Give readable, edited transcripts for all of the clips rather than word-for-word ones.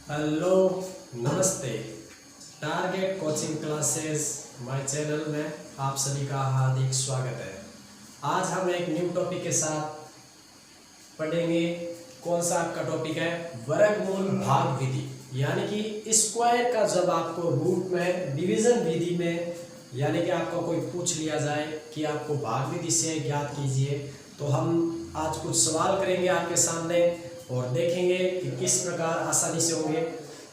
Hello, नमस्ते। Target coaching classes my channel में आप सभी का हार्दिक स्वागत है। आज हम एक न्यू टॉपिक के साथ पढ़ेंगे। कौन सा आपका टॉपिक है? वर्गमूल भाग विधि। यानी कि स्क्वायर का जब आपको रूट में डिवीजन विधि में यानी कि आपको कोई पूछ लिया जाए कि आपको भाग विधि से ज्ञात कीजिए, तो हम आज कुछ सवाल करेंगे आपके सामने और देखेंगे कि किस प्रकार आसानी से होंगे।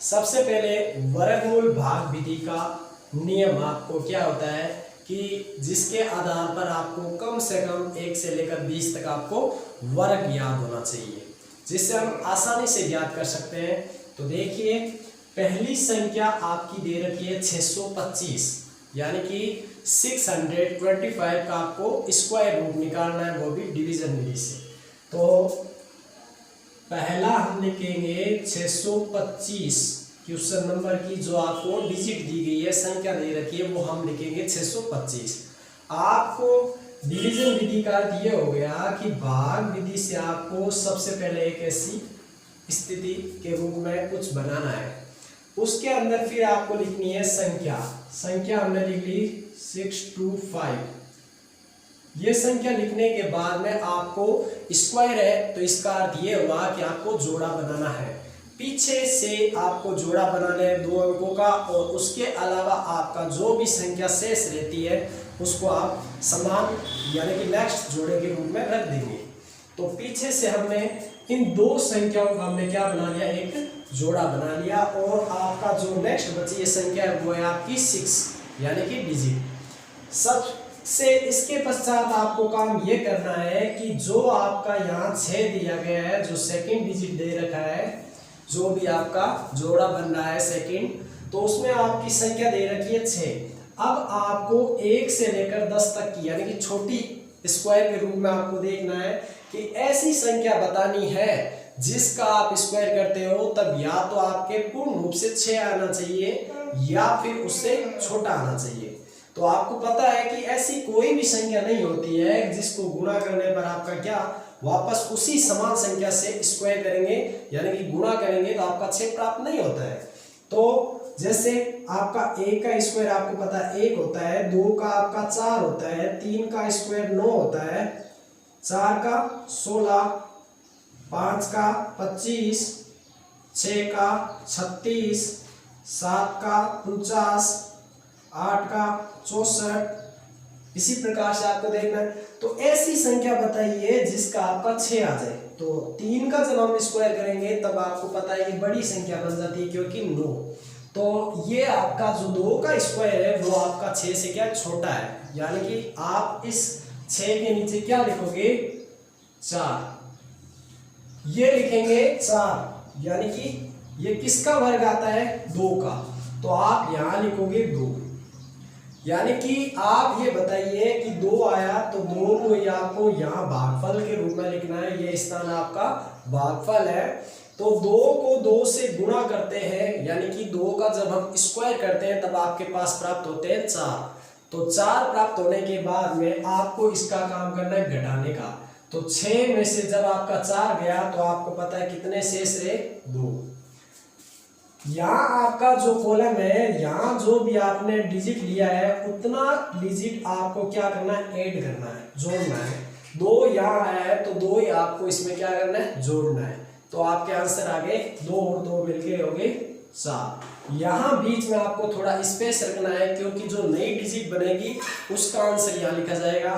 सबसे पहले वर्गमूल भाग विधि का नियम आपको क्या होता है कि जिसके आधार पर आपको कम से कम 1 से लेकर 20 तक आपको वर्ग याद होना चाहिए, जिससे हम आसानी से ज्ञात कर सकते हैं। तो देखिए, पहली संख्या आपकी दे रखी है 625, यानी कि 625 का आपको स्क्वायर रूट निकालना है, वो भी डिवीजन विधि से। तो पहला हम लिखेंगे 625 क्वेश्चन नंबर की जो आपको डिजिट दी गई है, संख्या दे रखी है, वो हम लिखेंगे 625। आपको डिवीजन विधि का अर्थ ये हो गया कि भाग विधि से आपको सबसे पहले एक ऐसी स्थिति के रूप में कुछ बनाना है, उसके अंदर फिर आपको लिखनी है संख्या हमने लिख ली 625। ये संख्या लिखने के बाद में आपको स्क्वायर है, तो इसका अर्थ ये हुआ कि आपको जोड़ा बनाना है। पीछे से आपको जोड़ा बनाना है 2 अंकों का, और उसके अलावा आपका जो भी संख्या शेष रहती है उसको आप समान यानी कि नेक्स्ट जोड़े के रूप में रख देंगे। तो पीछे से हमने इन 2 संख्याओं का हमने क्या बना लिया, एक जोड़ा बना लिया, और आपका जो नेक्स्ट बची ये संख्या है वो है आपकी 6 यानी कि डिजिट सब से। इसके पश्चात आपको काम ये करना है कि जो आपका यहाँ 6 दिया गया है, जो सेकंड डिजिट दे रखा है, जो भी आपका जोड़ा बन रहा है सेकंड, तो उसमें आपकी संख्या दे रखी है 6। अब आपको 1 से लेकर 10 तक की यानी कि छोटी स्क्वायर के रूप में आपको देखना है कि ऐसी संख्या बतानी है जिसका आप स्क्वायर करते हो तब या तो आपके पूर्ण रूप से 6 आना चाहिए या फिर उससे छोटा आना चाहिए। तो आपको पता है कि ऐसी कोई भी संख्या नहीं होती है जिसको गुणा करने पर आपका क्या वापस उसी समान संख्या से स्क्वायर करेंगे यानी कि गुणा करेंगे तो आपका 6 प्राप्त नहीं होता है। तो जैसे आपका 1 का स्क्वायर आपको पता है 1 होता है, 2 का आपका 4 होता है, 3 का स्क्वायर 9 होता है, 4 का 16, 5 का 25, 6 का 36, 7 का 49, 8 का 64, इसी प्रकार से आपको देखना है। तो ऐसी संख्या बताइए जिसका आपका 6 आ जाए। तो 3 का जब हम स्क्वायर करेंगे तब आपको पता है ये बड़ी संख्या बन जाती है क्योंकि 9। तो ये आपका जो 2 का स्क्वायर है वो आपका 6 से क्या छोटा है, यानी कि आप इस 6 के नीचे क्या लिखोगे 4, ये लिखेंगे 4, यानी कि ये किसका वर्ग आता है 2 का, तो आप यहां लिखोगे 2। यानी कि आप ये बताइए कि 2 आया तो 2 को ही आपको यहाँ भागफल के रूप में लिखना है, ये स्थान आपका भागफल है। तो 2 को 2 से गुणा करते हैं यानी कि 2 का जब हम स्क्वायर करते हैं तब आपके पास प्राप्त होते हैं 4। तो 4 प्राप्त होने के बाद में आपको इसका काम करना है घटाने का। तो 6 में से जब आपका 4 गया तो आपको पता है कितने शेष रहे 2। यहाँ आपका जो कॉलम है, यहाँ जो भी आपने डिजिट लिया है उतना डिजिट आपको क्या करना है ऐड करना है, जोड़ना है। 2 यहाँ है तो 2 ही आपको इसमें क्या करना है जोड़ना है। तो आपके आंसर आ गए 2 और 2 मिलके हो गए 4। यहाँ बीच में आपको थोड़ा स्पेस रखना है क्योंकि जो नई डिजिट बनेगी उसका आंसर यहाँ लिखा जाएगा।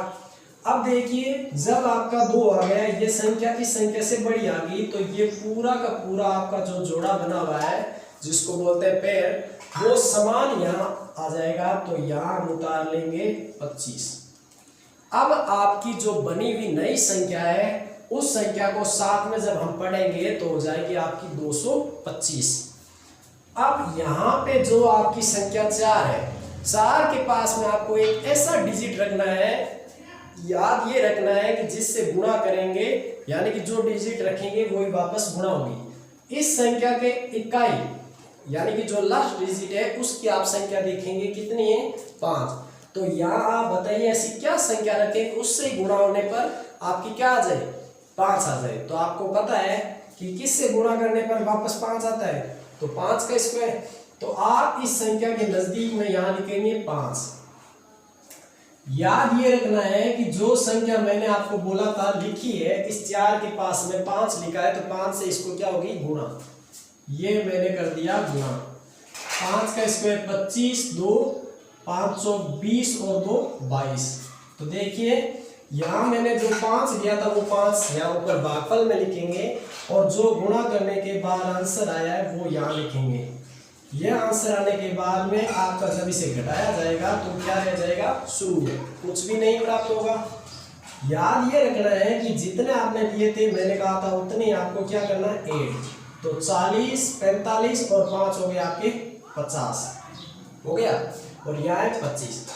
अब देखिए, जब आपका 2 आ गया, ये संख्या इस संख्या से बड़ी आ गई, तो ये पूरा का पूरा आपका जो जोड़ा बना हुआ है जिसको बोलते हैं पेयर, वो समान यहाँ आ जाएगा। तो यहाँ हम उतार लेंगे 25। अब आपकी जो बनी हुई नई संख्या है उस संख्या को साथ में जब हम पढ़ेंगे तो हो जाएगी आपकी 225। अब यहाँ पे जो आपकी संख्या 4 है, 4 के पास में आपको एक ऐसा डिजिट रखना है, याद ये रखना है कि जिससे गुणा करेंगे यानी कि जो डिजिट रखेंगे वही वापस गुणा होगी। इस संख्या के इकाई यानी कि जो लास्ट डिजिट है उसकी आप संख्या देखेंगे कितनी है 5। तो यहाँ आप बताइए ऐसी क्या संख्या रखें उससे गुणा होने पर आपकी क्या आ जाए 5 आ जाए। तो आपको पता है कि किससे गुणा करने पर वापस 5 आता है, तो 5 का स्क्वायर। तो आप इस संख्या के नजदीक में यहाँ लिखेंगे 5। याद ये रखना है कि जो संख्या मैंने आपको बोला था लिखी है, इस 4 के पास में 5 लिखा है, तो 5 से इसको क्या होगी गुणा। ये मैंने कर दिया गुणा। 5 का स्क्वायर 25, 2 520 और 2 22। तो देखिए यहाँ मैंने जो 5 लिया था वो 5 यहाँ ऊपर भागफल में लिखेंगे, और जो गुणा करने के बाद आंसर आया है वो यहाँ लिखेंगे। यह आंसर आने के बाद में आपका जब इसे घटाया जाएगा तो क्या रह जाएगा, 0, कुछ भी नहीं प्राप्त होगा। याद ये रखना है कि जितने आपने लिए थे मैंने कहा था उतने आपको क्या करना है, ऐड। तो 40, 45 और 5 हो गए आपके 50 हो गया, और यहाँ है 25।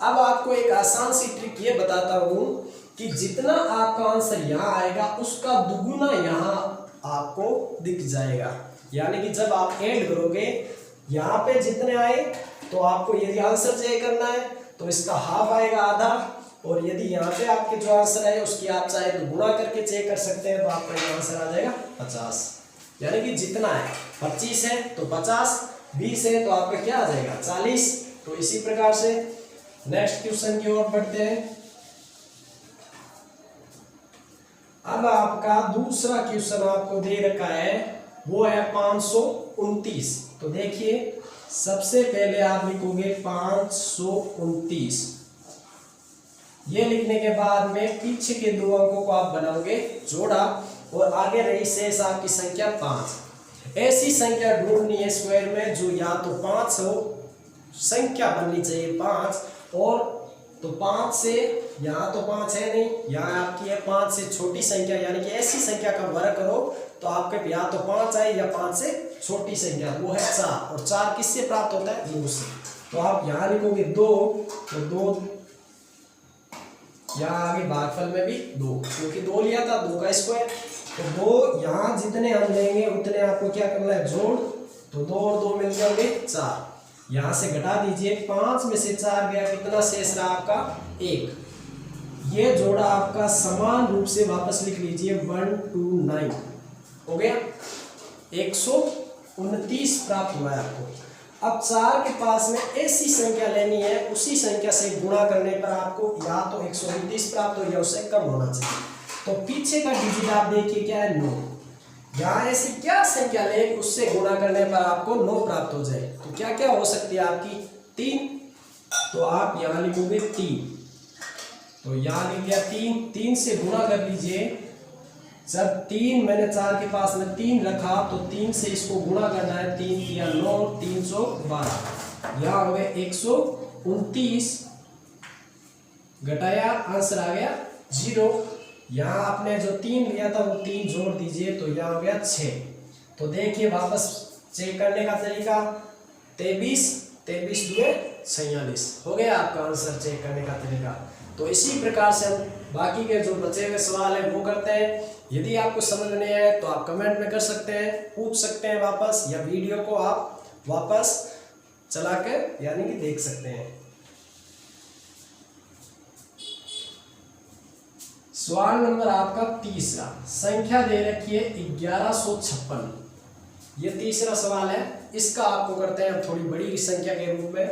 अब आपको एक आसान सी ट्रिक ये बताता हूँ कि जितना आपका आंसर यहाँ आएगा उसका दुगुना यहाँ आपको दिख जाएगा। यानी कि जब आप ऐड करोगे यहाँ पे जितने आए, तो आपको यदि आंसर चेक करना है तो इसका हाफ आएगा, आधा। और यदि यहाँ पे आपके जो आंसर है उसकी आप चाहे तो गुणा करके चेक कर सकते हैं, तो आपका ये आंसर आ जाएगा 50। यानी कि जितना है 25 है तो 50, 20 है तो आपका क्या आ जाएगा 40। तो इसी प्रकार से नेक्स्ट क्वेश्चन की ओर बढ़ते हैं। अब आपका दूसरा क्वेश्चन आपको दे रखा है, वो है 529। तो देखिए सबसे पहले आप लिखोगे 529। ये लिखने के बाद में पीछे के 2 अंकों को आप बनाओगे जोड़ा, और आगे रही शेष आपकी संख्या 5। ऐसी संख्या ढूंढनी है स्क्वायर में जो या तो 5 हो, संख्या बननी चाहिए 5, और तो 5 से यहाँ तो 5 है नहीं, यहाँ आपकी है 5 से छोटी संख्या, यानी कि ऐसी संख्या का वर्ग करो तो आपके या तो 5 आए या 5 से छोटी संख्या, वो है 4। और 4 किससे प्राप्त होता है, 2 से। तो आप यहाँ लिखोगे 2, तो 2 यहाँ आगे भागफल में भी 2, क्योंकि 2 लिया था, 2 का स्क्वायर। तो 2 यहाँ जितने हम लेंगे उतने आपको क्या करना है, जोड़। तो 2 और 2 मिल जाएंगे 4। यहाँ से घटा दीजिए, 5 में से 4 गया, कितना शेष रहा आपका 1। ये जोड़ा आपका समान रूप से वापस लिख लीजिए 129 हो गया। 129 प्राप्त हुआ है आपको। अब 4 के पास में ऐसी संख्या लेनी है, उसी संख्या से गुणा करने पर आपको या तो 129 प्राप्त हो या उससे कम होना चाहिए। तो पीछे का डिजिट आप देखिए क्या है, 9। यहाँ ऐसी क्या संख्या ले उससे गुणा करने पर आपको 9 प्राप्त हो जाए, तो क्या क्या हो सकती है आपकी, 3। तो आप यहाँ लिखोगे 3, तो यहाँ लिख दिया 3। 3 से गुणा कर लीजिए। जब 3 मैंने 4 के पास में 3 रखा तो 3 से इसको गुणा करना है, 3 किया 9, 312। यहाँ हो गए 129, घटाया आंसर आ गया 0। यहाँ आपने जो 3 लिया था वो 3 जोड़ दीजिए, तो यहाँ हो गया 6। तो देखिए वापस चेक करने का तरीका, 23 2 46 हो गया आपका आंसर चेक करने का तरीका। तो इसी प्रकार से हम बाकी के जो बचे हुए सवाल है वो करते हैं। यदि आपको समझ नहीं आए तो आप कमेंट में कर सकते हैं, पूछ सकते हैं वापस, या वीडियो को आप वापस चलाकर यानी कि देख सकते हैं। सवाल नंबर आपका तीसरा, संख्या दे रखी है 1156। ये तीसरा सवाल है, इसका आपको करते हैं थोड़ी बड़ी संख्या के रूप में।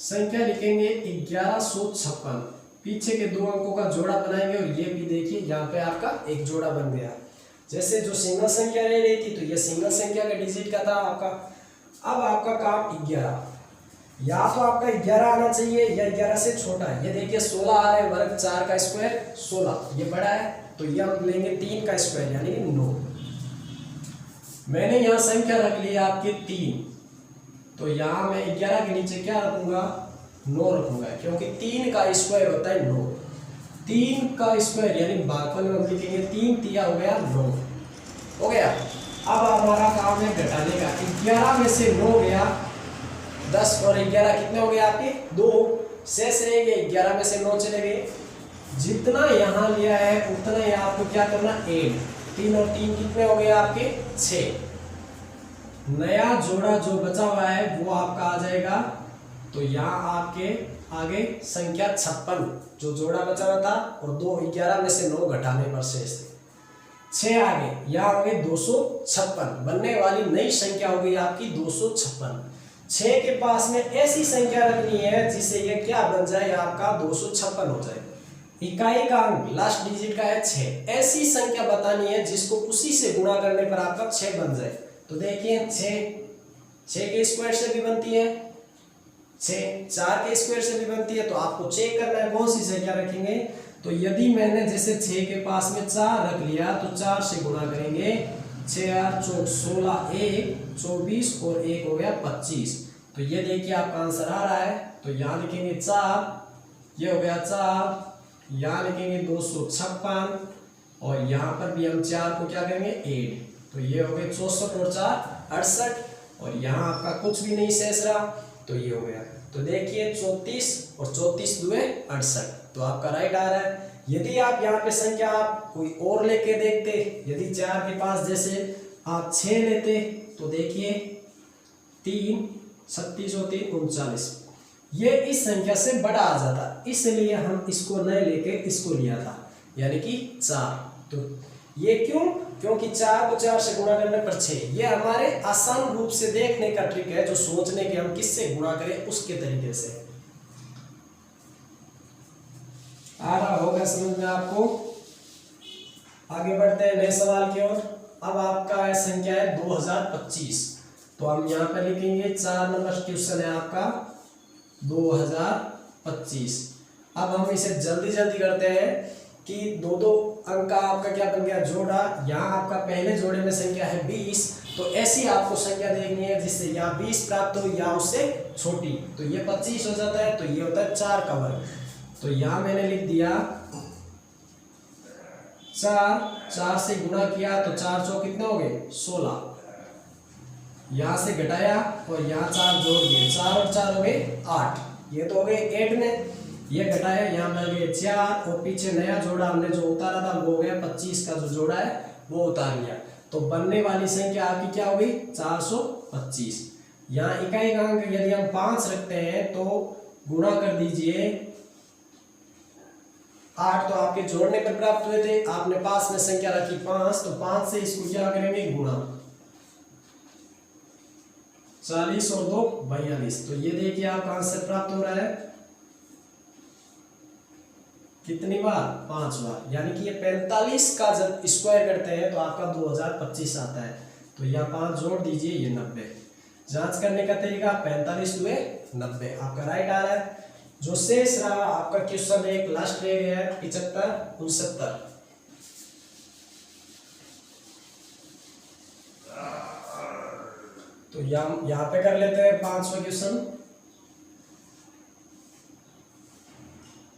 संख्या लिखेंगे 1156, पीछे के 2 अंकों का जोड़ा बनाएंगे, और ये भी देखिए यहाँ पे आपका एक जोड़ा बन गया। जैसे जो सिंगल संख्या ले रही थी तो ये सिंगल संख्या का डिजिट का था आपका। अब आपका काम 11, या तो आपका 11 आना चाहिए या 11 से छोटा है। ये देखिए 16 आ रहा है, वर्ग 4 का स्क्वायर 16, ये बड़ा है, तो ये हम लेंगे 3 का स्क्वायर यानी 9। मैंने यहाँ संख्या रख ली आपकी 3, तो यहाँ मैं 11 के नीचे क्या रखूंगा, 9 रखूंगा, क्योंकि 3 का स्क्वायर होता है 9। 3 का स्क्वायर यानी भागफल में हम लिखेंगे 3 तिया हो गया 9 हो गया। अब हमारा काम है घटाने का। 11 में से 9 गया, 10 और 11 कितने हो गए आपके 2, शेष रहेंगे 11 में से 9 चले गए। जितना यहाँ लिया है उतना ही आपको क्या करना, 8। 3 और 3 कितने हो गए आपके 6। नया जोड़ा जो बचा हुआ है वो आपका आ जाएगा, तो यहाँ आपके आगे संख्या 56 जो जोड़ा बचा हुआ था, और 2 11 में से 9 घटाने पर शेष थे। 6 आगे यहाँ हो गए 256, बनने वाली नई संख्या हो गई आपकी 256। 6 के पास में ऐसी संख्या रखनी है जिससे ये क्या बन जाए आपका 256 हो जाए। इकाई का अंक लास्ट डिजिट का है 6, ऐसी संख्या बतानी है जिसको उसी से गुणा करने पर आपका 6 बन जाए। तो देखिए 6 के स्क्वायर से भी बनती है, 6 4 के स्क्वायर से भी बनती है। तो आपको चेक करना है कौन सी संख्या रखेंगे। तो यदि मैंने जैसे 6 के पास में 4 रख लिया तो 4 से गुणा करेंगे, 6 8 16 1 24 और 1 हो गया 25। तो ये देखिए आपका आंसर आ रहा है। तो यहाँ लिखेंगे 4, ये हो गया 4, यहाँ लिखेंगे 256 और यहाँ पर भी हम 4 को क्या करेंगे 8। तो ये हो गए 64 और 4 68 और यहाँ आपका कुछ भी नहीं शेष रहा तो ये हो गया। तो देखिए 34 और 34 दुए 68, तो आपका राइट आ रहा है। यदि आप यहाँ पे संख्या आप कोई और लेके देखते, यदि 4 के पास जैसे आप 6 लेते तो देखिए 3 36 और 3 39, ये इस संख्या से बड़ा आ जाता, इसलिए हम इसको न लेके इसको लिया था, यानी कि 4। तो ये क्यों? क्योंकि 4 को 4 से गुणा करने पर 6, ये हमारे आसान रूप से देखने का ट्रिक है, जो सोचने के हम किससे गुणा करें उसके तरीके से। आ रहा होगा समझ में आपको। आगे बढ़ते हैं नए सवाल की ओर। अब आपका है संख्या है 2025। तो हम यहाँ पर लिखेंगे 4 नंबर क्वेश्चन है आपका 2025। अब हम इसे जल्दी जल्दी करते हैं कि दो दो अंक का आपका क्या बन गया जोड़ा। यहाँ आपका पहले जोड़े में संख्या है 20, तो ऐसी आपको संख्या देखनी है जिससे यहाँ 20 प्राप्त हो या उससे छोटी। तो ये 25 हो जाता है, तो ये होता है 4 का वर्ग। तो यहाँ मैंने लिख दिया 4 से गुणा किया तो 4 चौक कितने हो गए 16, यहाँ से घटाया और यहाँ 4 जोड़ दिए, 4 और 4 हो गए 8, ये तो हो गए 8 में, ये घटाया यहाँ मिल गए 4 और पीछे नया जोड़ा हमने जो उतारा था वो हो गया 25 का जो जोड़ा है वो उतार लिया। तो बनने वाली संख्या आपकी क्या हो गई 425। यहाँ इकाई का अंक यदि हम 5 रखते हैं तो गुणा कर दीजिए 8, तो आपके जोड़ने पर प्राप्त हुए थे, आपने पास में संख्या रखी 5, तो 5 से इसको क्या करेंगे गुणा, 40 और 2 42। तो ये देखिए आपका आंसर प्राप्त हो रहा है कितनी बार 5 बार, यानी कि ये 45 का जब स्क्वायर करते हैं तो आपका 2025 आता है। तो यहाँ 5 जोड़ दीजिए ये 90। जांच करने का तरीका 45 दुए 90, आपका राइट आ रहा है। जो शेष रहा आपका क्वेश्चन एक लास्ट रह गया है 75 69। तो यहाँ पे कर लेते हैं 5वां क्वेश्चन।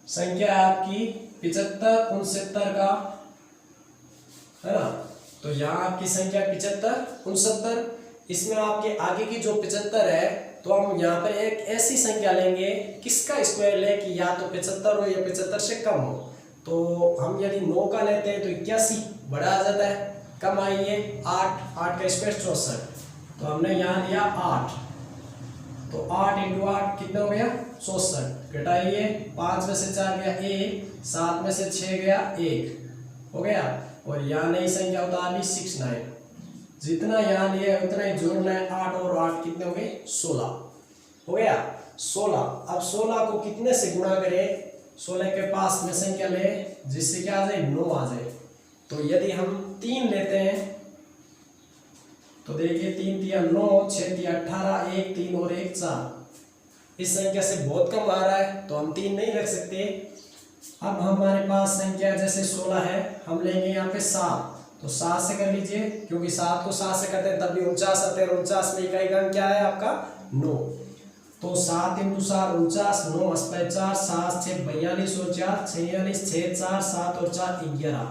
संख्या है आपकी 75 69 का है ना। तो यहाँ आपकी संख्या 75 69, इसमें आपके आगे की जो 75 है तो हम यहाँ पर एक ऐसी संख्या लेंगे किसका स्क्वायर ले कि या तो 75 हो या 75 से कम हो। तो हम यदि 9 का लेते हैं तो 81 बड़ा आ जाता है, कम आइए 8 का स्क्वायर 64। तो हमने यहाँ लिया 8, तो 8 × 8 कितना हो गया 64, घटाइए 5 में से 4 गया 1, 7 में से 6 गया 1 हो गया, और यहाँ नई संख्या उतार ली 69। जितना यहाँ लिया उतना ही जोड़ना है, 8 और 8 कितने हो गए 16 हो गया 16। अब 16 को कितने से गुणा करें, 16 के पास में संख्या ले जिससे क्या आ जाए 9 आ जाए। तो यदि हम 3 लेते हैं तो देखिए 3 तिया 9, 6 तिया 18, 1 3 और 1 4। इस संख्या से बहुत कम आ रहा है तो हम 3 नहीं रख सकते। अब हमारे पास संख्या जैसे 16 है, हम लेंगे यहाँ पे 7, तो 7 से कर लीजिए, क्योंकि 7 को 7 से करते हैं तब भी 49 आते हैं। 49 में इकाई का अंक क्या है आपका 9। तो 7 × 7 49, 9 × 4 7 6 42 और 4 46, 6 4 7 और 4 11।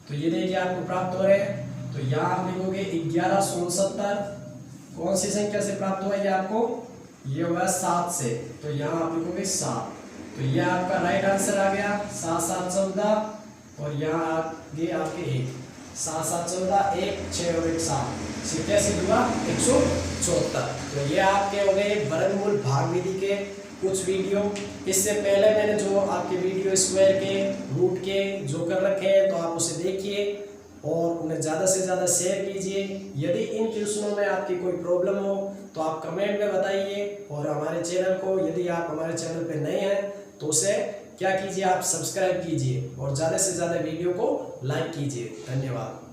तो ये देखिए आपको प्राप्त हो रहे हैं। तो यहाँ आप लिखोगे 1169, कौन सी संख्या से प्राप्त हुआ ये आपको, ये हुआ 7 से, तो यहाँ आप लिखोगे 7। तो यह आपका राइट आंसर आ गया 7 7 14, और यहाँ आगे आपके 1 7 7 14 1 6 और 1 7, कैसे हुआ 174। तो ये आपके हो गए वर्गमूल भाग विधि के कुछ वीडियो। इससे पहले मैंने जो आपके वीडियो स्क्वायर के रूट के जो कर रखे हैं तो आप उसे देखिए। और उन्हें ज़्यादा से ज़्यादा शेयर कीजिए। यदि इन क्वेश्चनों में आपकी कोई प्रॉब्लम हो तो आप कमेंट में बताइए, और हमारे चैनल को, यदि आप हमारे चैनल पे नए हैं तो उसे क्या कीजिए, आप सब्सक्राइब कीजिए और ज़्यादा से ज़्यादा वीडियो को लाइक कीजिए। धन्यवाद।